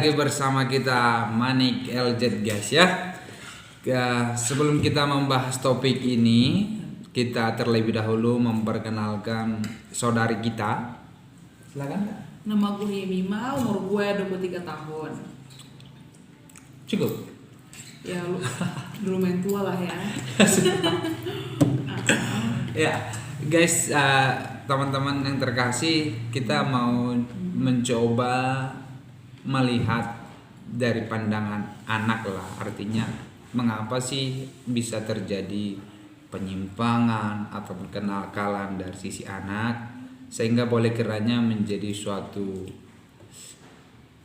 lagi bersama kita Manik LZ guys ya. Sebelum kita membahas topik ini, kita terlebih dahulu memperkenalkan saudari kita. Silakan Kak. Nama gue Yemima, umur gue 23 tahun. Cukup. Ya lu main tua lah ya. Ya, guys, teman-teman yang terkasih, kita mau mencoba melihat dari pandangan anak lah, artinya mengapa sih bisa terjadi penyimpangan atau kenakalan dari sisi anak, sehingga boleh kiranya menjadi suatu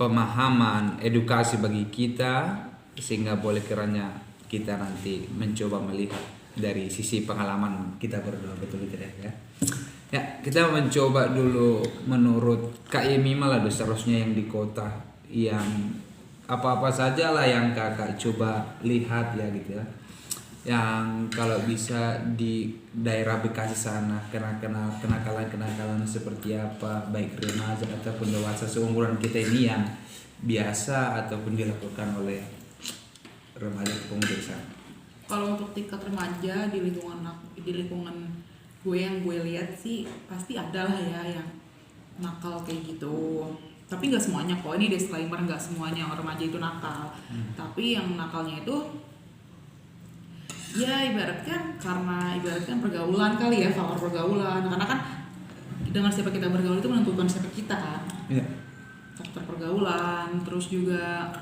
pemahaman edukasi bagi kita, sehingga boleh kiranya kita nanti mencoba melihat dari sisi pengalaman kita berdua, betul tidak ya? Ya, kita mencoba dulu menurut Kak Yemima lah seharusnya yang di kota, yang apa-apa saja lah yang kakak coba lihat ya gitu ya, yang kalau bisa di daerah Bekasi sana kenakalan seperti apa, baik remaja ataupun dewasa seumuran kita ini yang biasa ataupun dilakukan oleh remaja pemuda di sana. Kalau untuk tingkat remaja di lingkungan gue yang gue lihat sih pasti ada lah ya yang nakal kayak gitu. Tapi nggak semuanya kok, ini disclaimer, nggak semuanya orang remaja itu nakal. Tapi yang nakalnya itu ya ibaratkan pergaulan kali ya, faktor pergaulan. Karena kan dengan siapa kita bergaul itu menentukan siapa kita kan. Iya. Faktor pergaulan, terus juga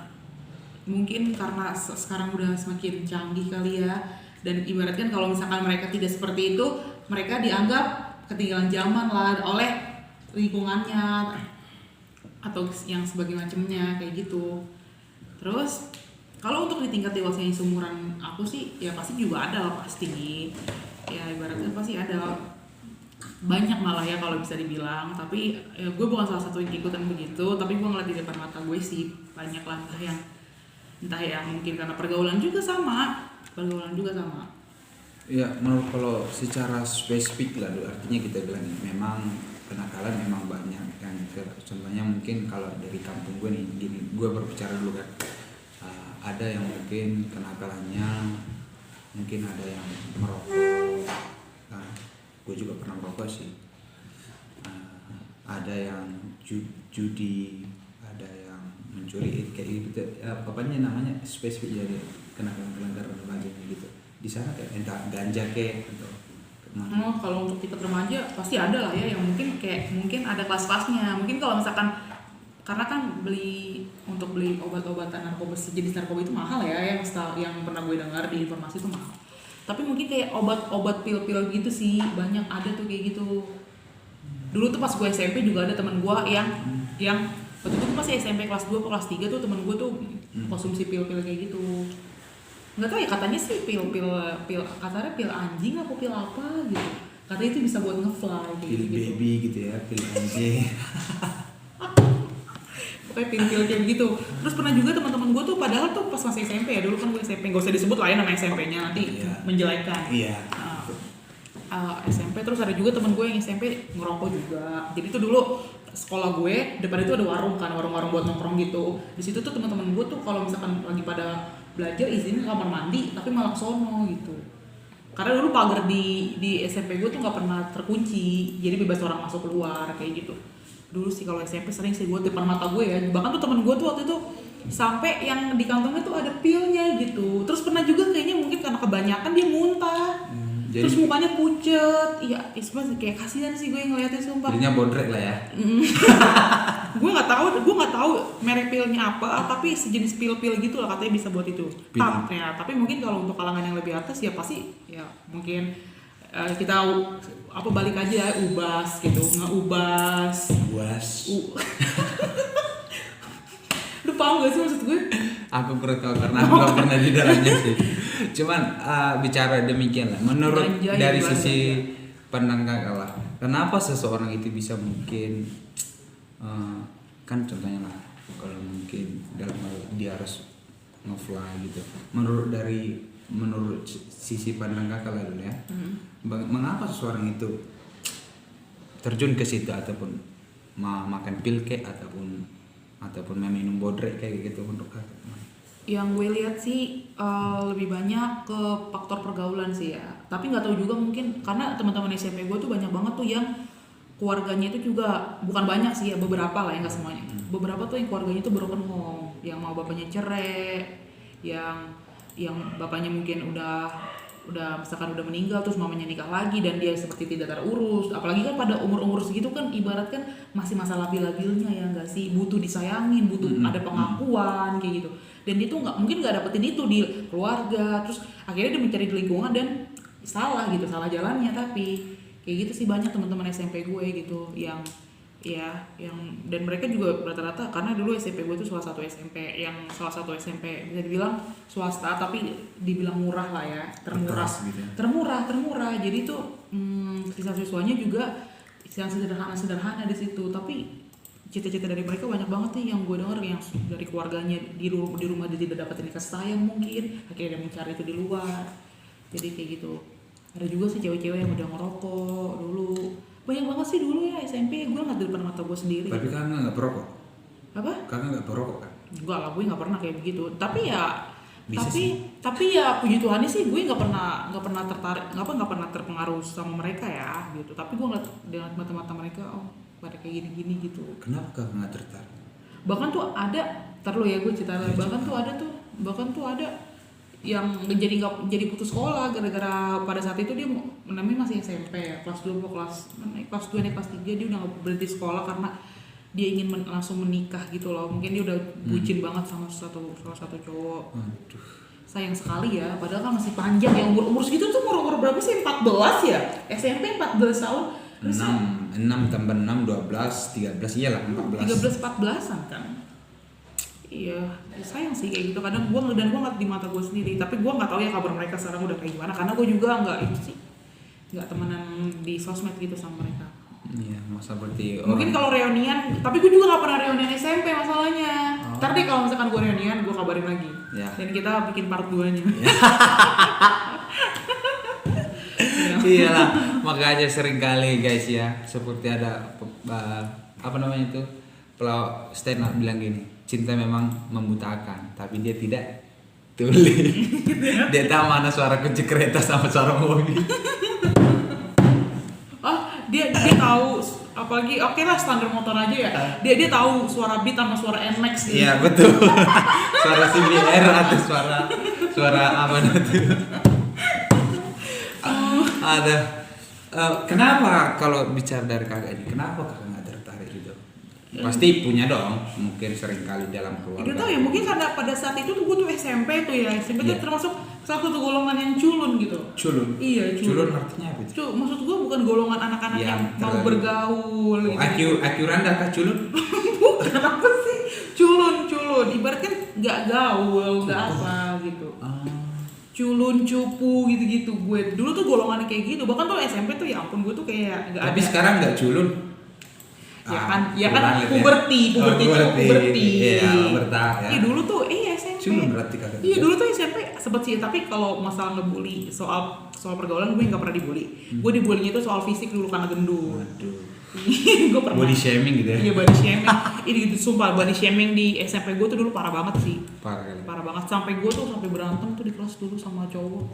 mungkin karena sekarang udah semakin canggih kali ya. Dan ibaratkan kalau misalkan mereka tidak seperti itu, mereka dianggap ketinggalan zaman lah oleh lingkungannya atau yang sebagai macamnya kayak gitu. Terus kalau untuk di tingkat dewasa yang seumuran aku sih ya pasti juga ada lah pasti. Ya ibaratnya pasti ada banyak malah ya kalau bisa dibilang. Tapi ya, gue bukan salah satu yang ikutan begitu. Tapi gue ngeliat di depan mata gue sih banyak lah, entah yang mungkin karena pergaulan juga sama. Ya, menurut kalau secara spesifik lah, artinya kita bilang memang kenakalan memang banyak kan. Contohnya mungkin kalau dari kampung gue nih, gini, gue berbicara dulu kan. Ada yang mungkin kenakalannya, mungkin ada yang merokok. Nah, gue juga pernah merokok sih. Ada yang judi, ada yang mencuri kayak gitu. Pokoknya namanya spesifik jadi kenakalan remaja gitu. Di sana kayak entah ganja kayak gitu. Kalau untuk tingkat remaja pasti ada lah ya yang mungkin ada kelas-kelasnya. Mungkin kalau misalkan karena kan beli obat-obatan narkoba, jenis narkoba itu mahal ya, yang pernah gue dengar di informasi itu mahal. Tapi mungkin kayak obat pil-pil gitu sih banyak ada tuh kayak gitu. Dulu tuh pas gue SMP juga ada teman gue yang waktu itu pas SMP kelas 2 atau kelas 3 tuh teman gue tuh konsumsi pil-pil kayak gitu. Nggak tahu ya, katanya sih pil katanya pil anjing apa pil apa gitu, katanya itu bisa buat ngefly kayak pil gitu. Baby gitu ya, pil anjing. Pokoknya pil kayak gitu. Terus pernah juga teman-teman gue tuh padahal tuh pas masih SMP ya, dulu kan gue SMP, nggak usah disebut lah ya nama SMP-nya nanti menjelekan. Iya. SMP terus ada juga teman gue yang SMP ngerokok juga. Jadi tuh dulu sekolah gue depan itu ada warung buat nongkrong gitu. Di situ tuh teman-teman gue tuh kalau misalkan lagi pada belajar izinin ke kamar mandi tapi malah sono gitu. Karena dulu pagar di SMP gue tuh nggak pernah terkunci, jadi bebas orang masuk keluar kayak gitu. Dulu sih kalau SMP sering sih gue depan mata gue ya. Bahkan tuh temen gue tuh waktu itu sampai yang di kantongnya tuh ada pilnya gitu. Terus pernah juga kayaknya mungkin karena kebanyakan dia muntah. Jadi, terus mukanya pucet. Iya, sebenarnya kayak kasihan sih gue ngeliatin sumpah. Jadinya bodrek lah ya. gue nggak tahu merek pilnya apa, tapi sejenis pil-pil gitu lah katanya bisa buat itu. Tapi mungkin kalau untuk kalangan yang lebih atas ya pasti ya mungkin kita balik aja ubas gitu, ngeubas. Lu paham gak sih maksud gue? Aku kurang tahu karena aku gak pernah di dalamnya sih. Cuman bicara demikian lah. Menurut dari sisi pandang kakak lah, kenapa seseorang itu bisa mungkin kan contohnya lah, kalau mungkin dalam hal dia harus nge-fly gitu. Menurut sisi pandang kakak lah dulu ya. Mengapa seseorang itu terjun ke situ ataupun makan pil kek ataupun ataupun minum bodrek kayak gitu menurut kakak? Yang gue lihat sih lebih banyak ke faktor pergaulan sih ya. Tapi nggak tahu juga, mungkin karena teman-teman SMP gue tuh banyak banget tuh yang keluarganya itu juga, bukan banyak sih ya, beberapa lah ya, nggak semuanya. Beberapa tuh yang keluarganya itu broken home, yang mau bapaknya cerai, yang bapaknya mungkin udah misalkan udah meninggal terus mamanya nikah lagi dan dia seperti tidak terurus. Apalagi kan pada umur segitu kan ibarat kan masih masa labil-labilnya ya nggak sih, butuh disayangin, butuh ada pengakuan kayak gitu. Dan dia tuh mungkin nggak dapetin itu di keluarga, terus akhirnya dia mencari di lingkungan dan salah jalannya. Tapi kayak gitu sih banyak teman-teman SMP gue gitu yang dan mereka juga rata-rata, karena dulu SMP gue tuh salah satu SMP bisa dibilang swasta tapi dibilang murah lah ya, Gitu ya. termurah. Jadi tuh siswa-siswanya juga yang sederhana di situ, tapi cita-cita dari mereka banyak banget nih yang gue denger, yang dari keluarganya di rumah dia tidak dapat kasih sayang, mungkin akhirnya dia mencari itu di luar. Jadi kayak gitu. Ada juga sih cewek-cewek yang udah ngerokok dulu, banyak banget sih dulu ya SMP. Gue nggak di depan mata gue sendiri. Tapi kakak nggak perokok? Apa? Kakak nggak perokok kan? Enggak lah, gue nggak pernah kayak begitu. Tapi ya Bisa sih. tapi ya puji Tuhannya sih gue nggak pernah tertarik, nggak pernah terpengaruh sama mereka ya gitu. Tapi gue ngeliat dengan mata-mata mereka, oh pada kayak gini-gini gitu. Kenapa kakak nggak tertarik? Bahkan tuh ada, ya gue cerita lagi. Bahkan tuh ada yang jadi putus sekolah gara-gara pada saat itu dia namanya masih SMP ya, kelas 2 kelas 2 naik kelas 3, dia udah berhenti sekolah karena dia ingin langsung menikah gitu loh. Mungkin dia udah bucin banget sama salah satu cowok. Aduh. Sayang sekali ya, padahal kan masih panjang ya, umur segitu tuh umur berapa sih? 14 ya? SMP 14 tahun. 6 tambah 6 12 13, iyalah 14. 13-14an kan. Iya, sayang sih kayak gitu. Kadang gue ngeliat di mata gue sendiri, tapi gue nggak tahu ya kabar mereka sekarang udah kayak gimana, karena gue juga nggak temenan di sosmed gitu sama mereka. Iya, masa berarti Mungkin kalau reunian, tapi gue juga nggak pernah reunian SMP masalahnya. Ntar deh kalau misalkan gue reunian, gue kabarin lagi. Ya. Dan kita bikin part 2-nya. Iyalah, makanya sering kali guys ya, seperti ada apa namanya itu, stand up bilang gini, cinta memang membutakan, tapi dia tidak tuli. Dia tahu mana suara kunci kereta sama suara mobil. Dia tahu, apalagi oke lah standar motor aja ya. Dia tahu suara beat sama suara NMAX gitu. Iya betul. Suara CBR atau suara apa itu? Ada. Kenapa kalau bicara dari kakak ini, kenapa kakak nggak tertarik gitu? Pasti punya dong, mungkin sering kali dalam keluarga. Gak tau ya, mungkin karena pada saat itu tuh gue tuh SMP tuh ya, SMP tuh termasuk salah satu golongan yang culun gitu. Culun? Iya, Culun artinya apa itu? Maksud gue bukan golongan anak-anak yang mau bergaul gitu. IQ rendah kah culun? Bukan, apa sih? Culun. Ibaratnya gak gaul, gak apa gitu. Culun, cupu gitu-gitu. Gue dulu tuh golongannya kayak gitu. Bahkan tuh SMP tuh ya ampun, gue tuh kayak gak ada. Tapi sekarang gak culun? Ya kan puberti. Iya, puberta ya. Iya dulu tuh SMP. Culun berarti kakak. Iya dulu tuh SMP sempet sih, tapi kalau masalah ngebully soal pergaulan gue nggak pernah dibully. Gue dibulinya itu soal fisik dulu karena gendut. Waduh. Gue pernah. Body shaming gitu ya? Iya body shaming. Ini sumpah body shaming di SMP gue tuh dulu parah banget sih. Parah Banget. Sampai gue tuh berantem tuh di kelas dulu sama cowok.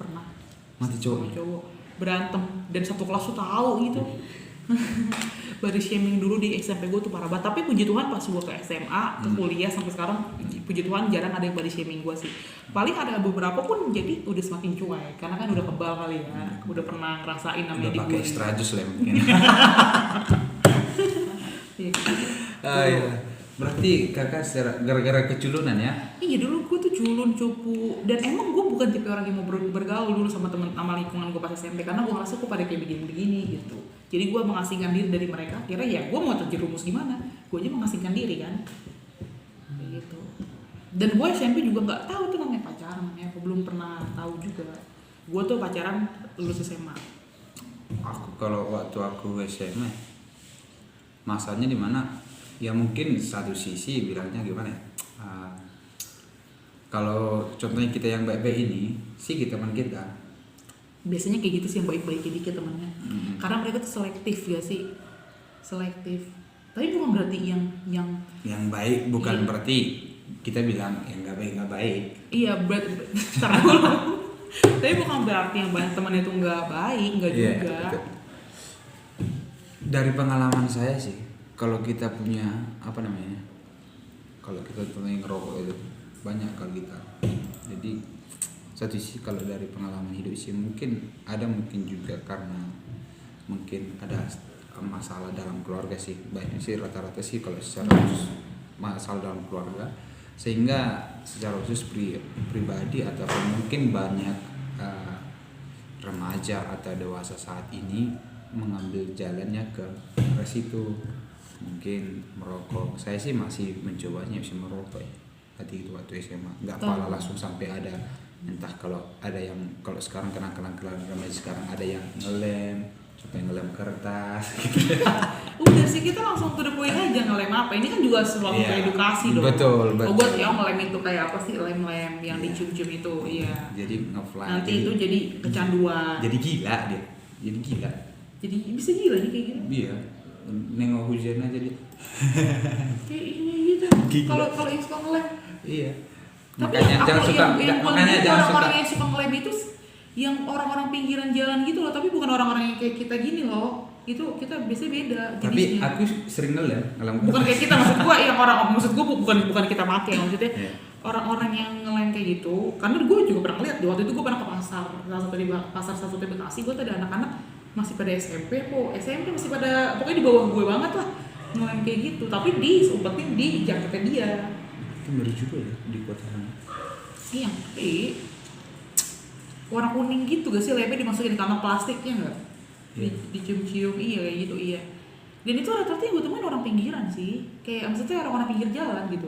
Pernah. Mati cowok. Berantem dan satu kelas tuh tahu gitu. Body shaming dulu di SMP gue tuh parah banget. Tapi puji Tuhan pas gue ke SMA, ke kuliah sampai sekarang, puji Tuhan jarang ada yang body shaming gue sih. Paling ada beberapa pun jadi udah semakin cuek karena kan udah kebal kali ya. Udah pernah ngerasain namanya udah pakai extra jus lah mungkin. Iya. Berarti kakak gara-gara keculunan ya? Iya dulu gue tuh culun, cupu, dan emang gue bukan tipe orang yang mau bergaul dulu sama lingkungan gue pas SMP karena gue ngerasa gue pada kayak begini gitu. Jadi gue mengasingkan diri dari mereka. Akhirnya ya gue mau terjerumus gimana? Gue aja mengasingkan diri kan. Kayak gitu. Dan gue SMP juga nggak tahu tuh namanya pacaran, ya aku belum pernah tahu juga. Gue tuh pacaran lulus SMA. Kalau waktu aku SMA, masanya di mana? Ya mungkin satu sisi bilangnya gimana ya, kalau contohnya kita yang baik-baik ini sih teman kita biasanya kayak gitu sih, yang baik-baik dikit temannya. Karena mereka tuh selektif ya sih, selektif. Tapi bukan berarti yang baik bukan Iya. berarti kita bilang yang nggak baik. iya terlalu. Tapi bukan berarti yang banyak teman itu nggak baik, nggak Iya, juga. betul. Dari pengalaman saya sih, kalau kita punya apa namanya, kalau kita punya ngerokok itu banyak kalau kita. Jadi satu sih kalau dari pengalaman hidup sih mungkin juga karena mungkin ada masalah dalam keluarga sih, banyak sih rata-rata sih kalau secara khusus masalah dalam keluarga, sehingga secara khusus pribadi ataupun mungkin banyak remaja atau dewasa saat ini mengambil jalannya ke situ, mungkin merokok. Saya sih masih mencobanya bisa merokok ya, waktu SMA nggak pala langsung sampai ada, entah kalau ada yang kalau sekarang kenang-kenang remaja sekarang ada yang ngelem sampai ngelem kertas gitu. Udah sih kita langsung to the point aja, ngelem apa. Ini kan juga sesuatu edukasi dong. Betul. Oh buat ya ngelem itu kayak apa sih, lem-lem yang dicium-cium itu. Iya. Jadi ngefly. Nanti itu jadi kecanduan. Jadi gila dia. Jadi gila. Jadi bisa gila nih kayak gitu. Iya. Nengok hujan aja dia. Kayak ini gitu. Gila. Kalau yang suka ngelem. Iya. Tapi Makanya jangan suka. Makanya jangan suka. Orang-orang yang suka ngelem itu yang orang-orang pinggiran jalan gitu loh, tapi bukan orang-orang yang kayak kita gini loh. Itu kita biasanya beda Tapi jenisnya. aku sering ngelem Bukan kayak kita, maksud gua yang maksud gua bukan kita pakai, maksudnya Iya. orang-orang yang ngelem kayak gitu. Karena gue juga pernah lihat waktu itu gue pernah ke pasar salah satu di Bekasi. Gue tuh ada anak-anak masih pada SMP masih pada pokoknya di bawah gue banget lah ngelem kayak gitu, tapi diumpetin di jaketnya dia. Itu ngeri juga ya di kota sana. Iya, tapi warna kuning gitu gak sih, lemnya dimasukin di kantong plastiknya nggak? Dicium-cium, iya kayak gitu, iya. Dan itu rata-rata yang gue temuin orang pinggiran sih, kayak maksudnya orang-orang pinggir jalan gitu.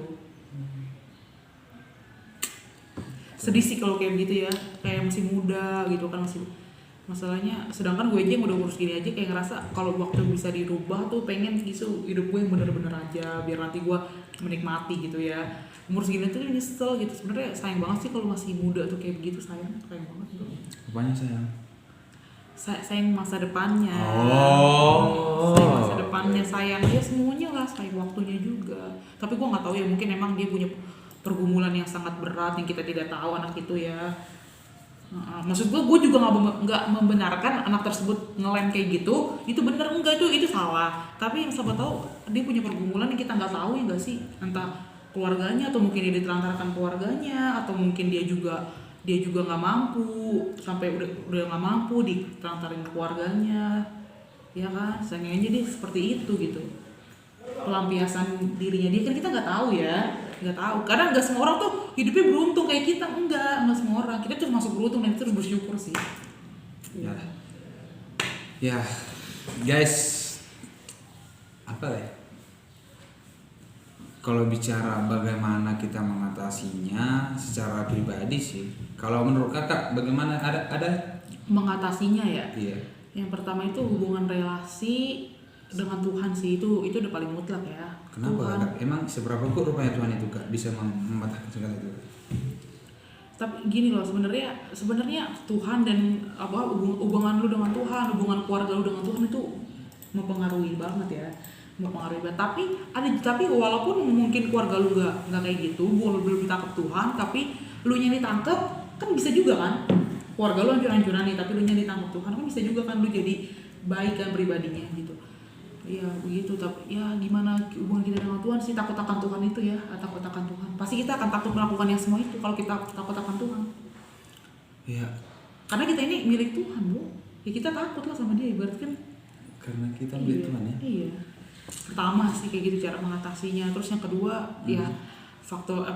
Sedih sih kalau kayak gitu ya, kayak masih muda gitu kan, masih masalahnya. Sedangkan gue aja yang udah umur segini aja kayak ngerasa kalau waktu bisa dirubah tuh pengen gitu hidup gue yang bener-bener aja, biar nanti gue menikmati gitu ya. Umur segini tuh nyesel gitu. Sebenarnya sayang banget sih kalau masih muda tuh kayak begitu, sayang banget gitu. Apanya sayang? Sayang masa depannya. Oh. Sayang masa depannya, sayang ya semuanya lah, sayang waktunya juga. Tapi gue nggak tahu ya, mungkin emang dia punya pergumulan yang sangat berat yang kita tidak tahu anak itu ya. Maksud gue juga nggak membenarkan anak tersebut ngelem kayak gitu. Itu bener enggak, itu salah. Tapi yang siapa tahu dia punya pergumulan yang kita nggak tahu ya nggak sih, entah keluarganya atau mungkin dia ditelantarkan keluarganya, atau mungkin dia juga nggak mampu, sampai udah nggak mampu ditelantarin keluarganya, ya kan? Sayangnya aja dia seperti itu gitu, pelampiasan dirinya dia kan kita nggak tahu ya, nggak tahu. Karena nggak semua orang tuh hidupnya beruntung kayak kita, nggak semua orang. Kita terus masuk beruntung dan terus bersyukur sih. Ya guys, apa ya? Kalau bicara bagaimana kita mengatasinya secara pribadi sih, kalau menurut kakak bagaimana, ada Mengatasinya ya? Iya. Yang pertama itu hubungan relasi dengan Tuhan sih, itu udah paling mutlak ya. Kenapa Tuhan. Kak? Emang seberapa kok rupanya Tuhan itu Kak bisa mematahkan segala itu? Tapi gini loh, sebenarnya Tuhan dan apa hubungan lu dengan Tuhan, hubungan keluarga lu dengan Tuhan itu mempengaruhi banget ya. Tapi walaupun mungkin keluarga lu nggak kayak gitu, belum ditangkap Tuhan, tapi lu nya ditangkap kan bisa juga kan. Keluarga lu hancur-hancuran nih, tapi lu nya ditangkap Tuhan kan bisa juga kan, lu jadi baik kan pribadinya gitu. Ya begitu, tapi ya gimana hubungan kita dengan Tuhan sih, takut akan Tuhan itu ya, takut akan Tuhan. Pasti kita akan takut melakukan yang semua itu kalau kita takut akan Tuhan. Iya. Karena kita ini milik Tuhan, Bu. Ya kita takut lah sama dia, ibarat kan. Karena kita milik Tuhan ya. Iya. Pertama sih kayak gitu cara mengatasinya. Terus yang kedua ya faktor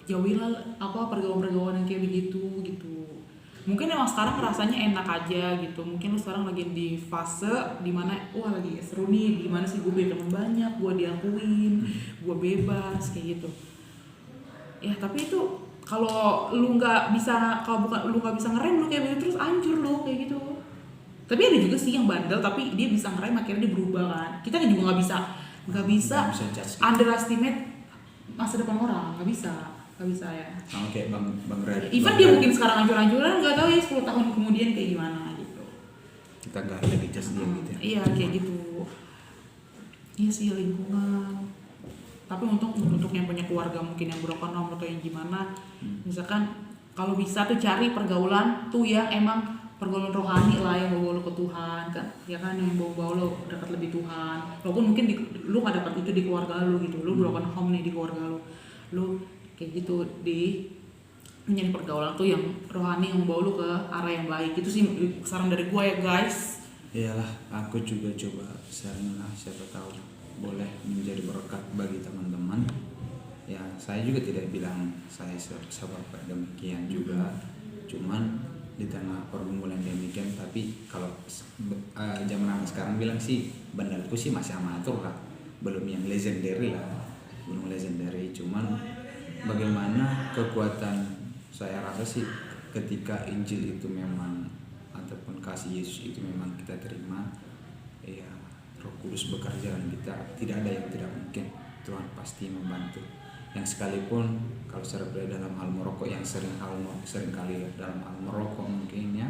jauhilah pergaulan-pergaulan yang kayak begitu gitu. Mungkin emang sekarang rasanya enak aja gitu. Mungkin lu sekarang lagi di fase dimana lagi seru nih, gimana sih gue punya teman banyak, gue diakuin, gue bebas kayak gitu. Ya tapi itu kalau lu nggak bisa ngerem lu kayak begitu terus hancur lu kayak gitu. Tapi ada juga sih yang bandel tapi dia bisa ngerem akhirnya dia berubah kan. Kita kan juga nggak bisa underestimate masa depan orang, nggak bisa ya. Sama kayak Bang Red. Even dia mungkin sekarang hancur-hancuran, nggak tahu ya 10 tahun kemudian kayak gimana gitu. Kita nggak ada judge dia gitu ya. Iya kayak gitu. Iya sih, lingkungan. Tapi untuk yang punya keluarga mungkin yang broken home atau yang gimana, misalkan kalau bisa tuh cari pergaulan tuh yang emang pergaulan rohani lah, yang bawa lo ke Tuhan kan, ya kan, yang bawa lo dekat lebih Tuhan. Walaupun mungkin lu gak dapat itu di keluarga lu gitu, lu broken home nih di keluarga lu kayak gitu, di menjadi pergaulan tuh yang rohani, yang bawa lu ke arah yang baik. Itu sih saran dari gue ya guys. Iyalah, aku juga coba sharing lah, siapa tahu boleh menjadi berkat bagi teman-teman. Ya, saya juga tidak bilang saya sebab demikian juga, cuman di tengah pergumulan demikian. Tapi kalau zaman anak sekarang bilang sih, benerku sih masih amatur lah, belum yang legendary lah, belum legendary. Cuman bagaimana kekuatan, saya rasa sih ketika Injil itu memang ataupun kasih Yesus itu memang kita terima, ya Roh Kudus bekerja dalam kita, tidak ada yang tidak mungkin. Tuhan pasti membantu. Yang sekalipun kalau secara pribadi dalam hal merokok, yang sering kali dalam hal merokok mungkin ya,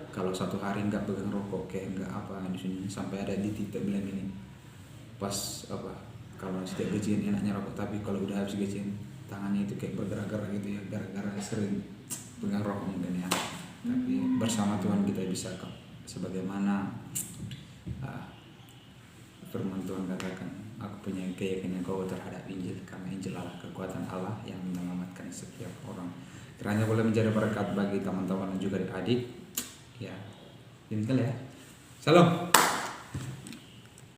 kalau satu hari nggak pegang rokok kayak nggak apa di sini, sampai ada di titik bilang ini, pas apa, kalau setiap gajian enaknya rokok, tapi kalau udah habis gajian tangannya itu kayak bergerak-gerak gitu ya, gara-gara sering pegang rokok mungkin ya. Tapi bersama Tuhan kita bisa kok, sebagaimana firman Tuhan katakan, aku punya keyakinan kau terhadap Injil, karena Injil adalah kekuatan Allah yang menyelamatkan setiap orang. Kiranya boleh menjadi berkat bagi teman-teman dan juga adik. Ya, demikian ya. Salam.